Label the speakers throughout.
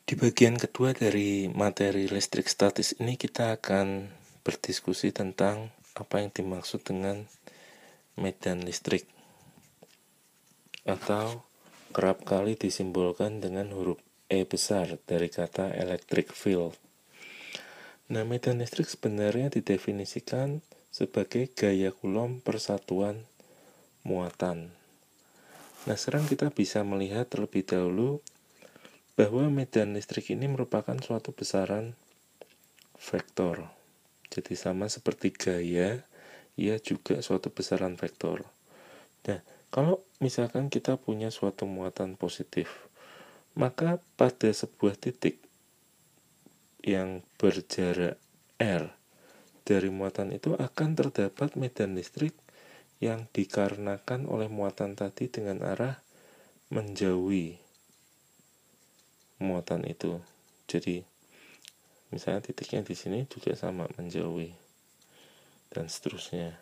Speaker 1: Di bagian kedua dari materi listrik statis ini kita akan berdiskusi tentang apa yang dimaksud dengan medan listrik, atau kerap kali disimbolkan dengan huruf E besar dari kata electric field. Nah, medan listrik sebenarnya didefinisikan sebagai gaya kulom persatuan muatan. Nah, sekarang kita bisa melihat terlebih dahulu bahwa medan listrik ini merupakan suatu besaran vektor. Jadi sama seperti gaya, ia juga suatu besaran vektor. Nah, kalau misalkan kita punya suatu muatan positif, maka pada sebuah titik yang berjarak R dari muatan itu akan terdapat medan listrik yang dikarenakan oleh muatan tadi dengan arah menjauhi muatan itu. Jadi misalnya titiknya di sini juga sama, menjauhi, dan seterusnya.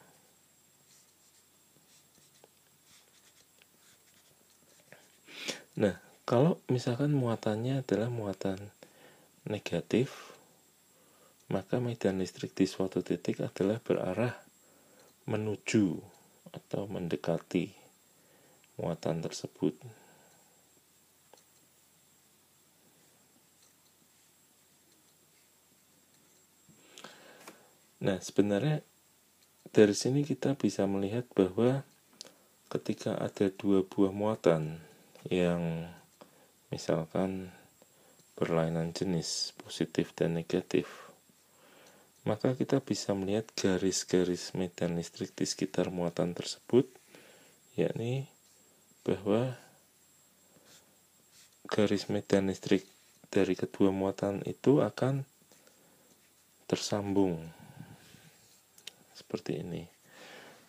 Speaker 1: Nah, kalau misalkan muatannya adalah muatan negatif, maka medan listrik di suatu titik adalah berarah menuju atau mendekati muatan tersebut. Nah, sebenarnya dari sini kita bisa melihat bahwa ketika ada dua buah muatan yang misalkan berlainan jenis, positif dan negatif, maka kita bisa melihat garis-garis medan listrik di sekitar muatan tersebut, yakni bahwa garis medan listrik dari kedua muatan itu akan tersambung seperti ini.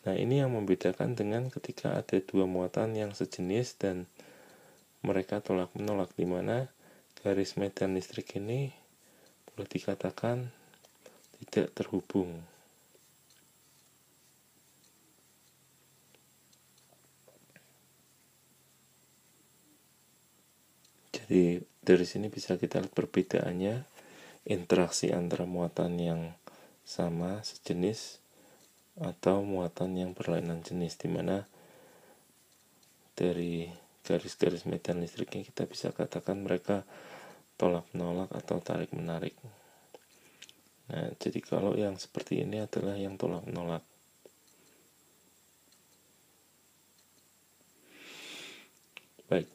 Speaker 1: Nah, ini yang membedakan dengan ketika ada dua muatan yang sejenis dan mereka tolak menolak, di mana garis medan listrik ini boleh dikatakan tidak terhubung. Jadi dari sini bisa kita lihat perbedaannya, interaksi antara muatan yang sama sejenis atau muatan yang berlainan jenis, di mana dari garis-garis medan listriknya kita bisa katakan mereka tolak menolak atau tarik menarik. Nah, jadi kalau yang seperti ini adalah yang tolak menolak. Baik.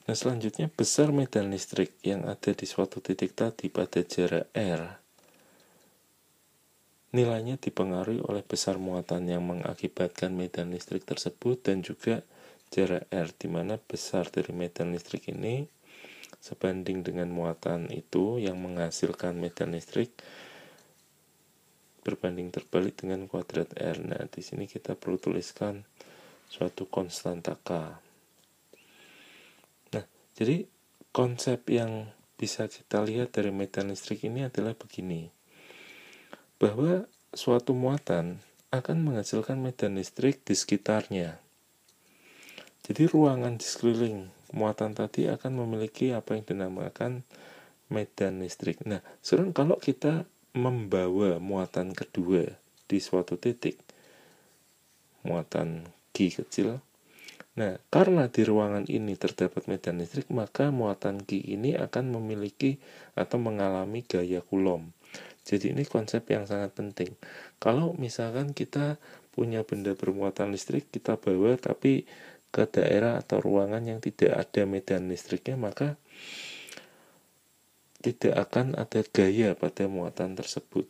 Speaker 1: Nah, selanjutnya besar medan listrik yang ada di suatu titik tadi pada jarak R, nilainya dipengaruhi oleh besar muatan yang mengakibatkan medan listrik tersebut dan juga jarak R, di mana besar dari medan listrik ini sebanding dengan muatan itu yang menghasilkan medan listrik berbanding terbalik dengan kuadrat R. Nah, di sini kita perlu tuliskan suatu konstanta K. Nah, jadi konsep yang bisa kita lihat dari medan listrik ini adalah begini, bahwa suatu muatan akan menghasilkan medan listrik di sekitarnya. Jadi ruangan di sekeliling muatan tadi akan memiliki apa yang dinamakan medan listrik. Nah, sekarang kalau kita membawa muatan kedua di suatu titik, muatan Q kecil, nah, karena di ruangan ini terdapat medan listrik, maka muatan Q ini akan memiliki atau mengalami gaya kulom. Jadi ini konsep yang sangat penting. Kalau misalkan kita punya benda bermuatan listrik, kita bawa tapi ke daerah atau ruangan yang tidak ada medan listriknya, maka tidak akan ada gaya pada muatan tersebut.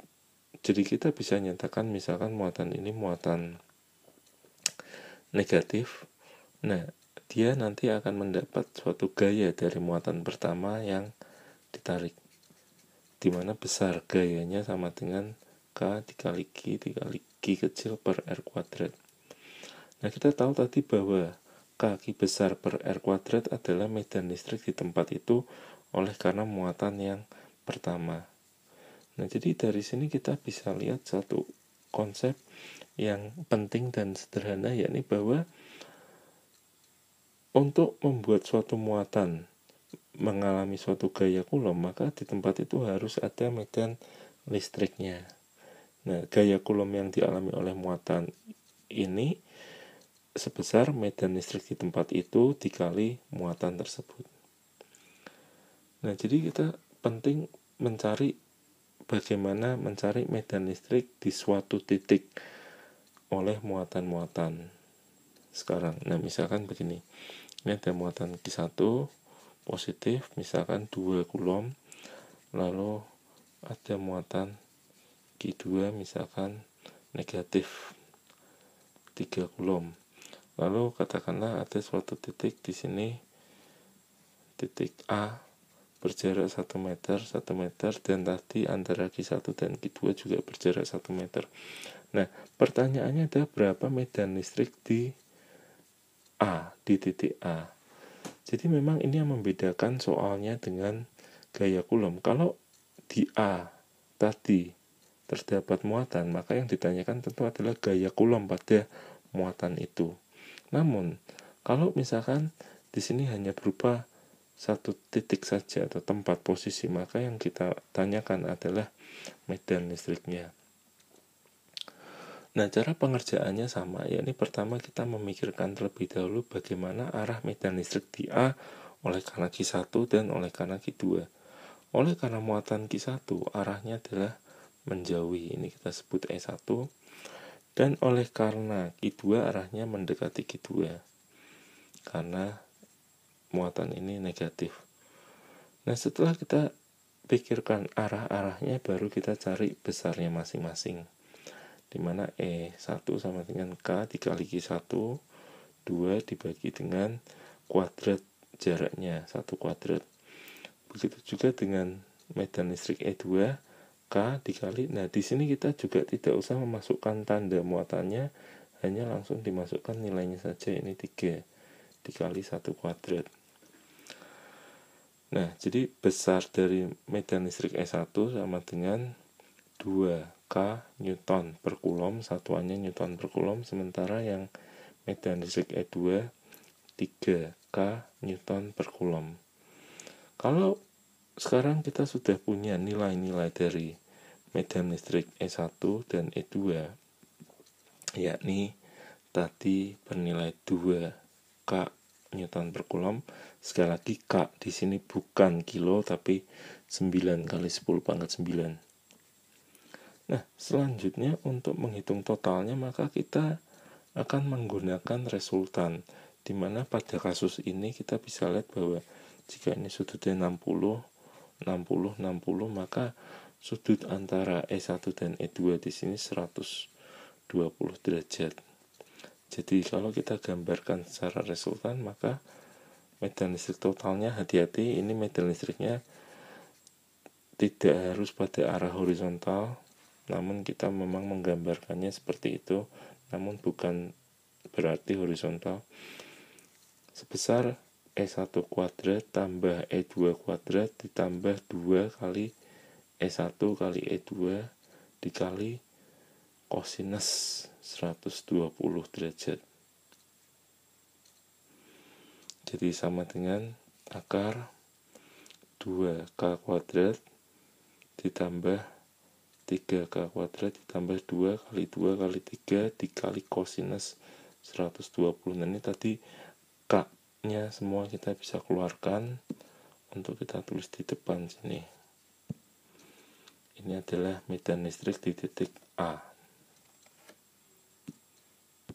Speaker 1: Jadi kita bisa nyatakan misalkan muatan ini muatan negatif. Nah, dia nanti akan mendapat suatu gaya dari muatan pertama yang ditarik, dimana besar gayanya sama dengan K dikali Q kecil per R kuadrat. Nah, kita tahu tadi bahwa K besar per R kuadrat adalah medan listrik di tempat itu oleh karena muatan yang pertama. Nah, jadi dari sini kita bisa lihat satu konsep yang penting dan sederhana, yakni bahwa untuk membuat suatu muatan mengalami suatu gaya kulom, maka di tempat itu harus ada medan listriknya. Nah, gaya kulom yang dialami oleh muatan ini sebesar medan listrik di tempat itu dikali muatan tersebut. Nah, jadi kita penting bagaimana mencari medan listrik di suatu titik oleh muatan-muatan. Sekarang, nah misalkan begini, ini ada muatan Q1 positif, misalkan 2 kulom, lalu ada muatan Q2 misalkan negatif 3 kulom. Lalu katakanlah ada suatu titik di sini, titik A berjarak 1 meter, dan tadi antara Q1 dan Q2 juga berjarak 1 meter. Nah, pertanyaannya adalah berapa medan listrik di titik A. Jadi memang ini yang membedakan soalnya dengan gaya kulom. Kalau di A tadi terdapat muatan, maka yang ditanyakan tentu adalah gaya kulom pada muatan itu. Namun, kalau misalkan di sini hanya berupa satu titik saja atau tempat posisi, maka yang kita tanyakan adalah medan listriknya. Nah, cara pengerjaannya sama, yakni pertama kita memikirkan terlebih dahulu bagaimana arah medan listrik di A oleh karena Q1 dan oleh karena Q2. Oleh karena muatan Q1, arahnya adalah menjauhi, ini kita sebut E1, dan oleh karena Q2 arahnya mendekati Q2, karena muatan ini negatif. Nah, setelah kita pikirkan arah-arahnya, baru kita cari besarnya masing-masing, dimana E1 sama dengan K dikali Q1, 2 dibagi dengan kuadrat jaraknya, 1 kuadrat. Begitu juga dengan medan listrik E2, K dikali, nah di sini kita juga tidak usah memasukkan tanda muatannya, hanya langsung dimasukkan nilainya saja, ini 3 dikali 1 kuadrat. Nah, jadi besar dari medan listrik E1 sama dengan 2K Newton per Coulomb, satuannya Newton per Coulomb, sementara yang medan listrik E2 3K Newton per Coulomb. Kalau sekarang kita sudah punya nilai-nilai dari medan listrik E1 dan E2, yakni tadi bernilai 2K Newton per Coulomb. Sekali lagi K di sini bukan kilo tapi 9 kali 10 pangkat 9. Nah, selanjutnya untuk menghitung totalnya maka kita akan menggunakan resultan, di mana pada kasus ini kita bisa lihat bahwa jika ini sudutnya 60, maka sudut antara E1 dan E2 di sini 120 derajat. Jadi kalau kita gambarkan secara resultan, maka medan listrik totalnya, hati-hati, ini medan listriknya tidak harus pada arah horizontal, namun kita memang menggambarkannya seperti itu, namun bukan berarti horizontal, sebesar E1 kuadrat tambah E2 kuadrat ditambah 2 kali E1 kali E2 dikali kosinus 120 derajat. Jadi sama dengan akar 2K kuadrat ditambah 3K kuadrat ditambah 2 kali 2 kali 3 dikali kosinus 120. Nah, ini tadi K-nya semua kita bisa keluarkan untuk kita tulis di depan sini. Ini adalah medan listrik di titik A.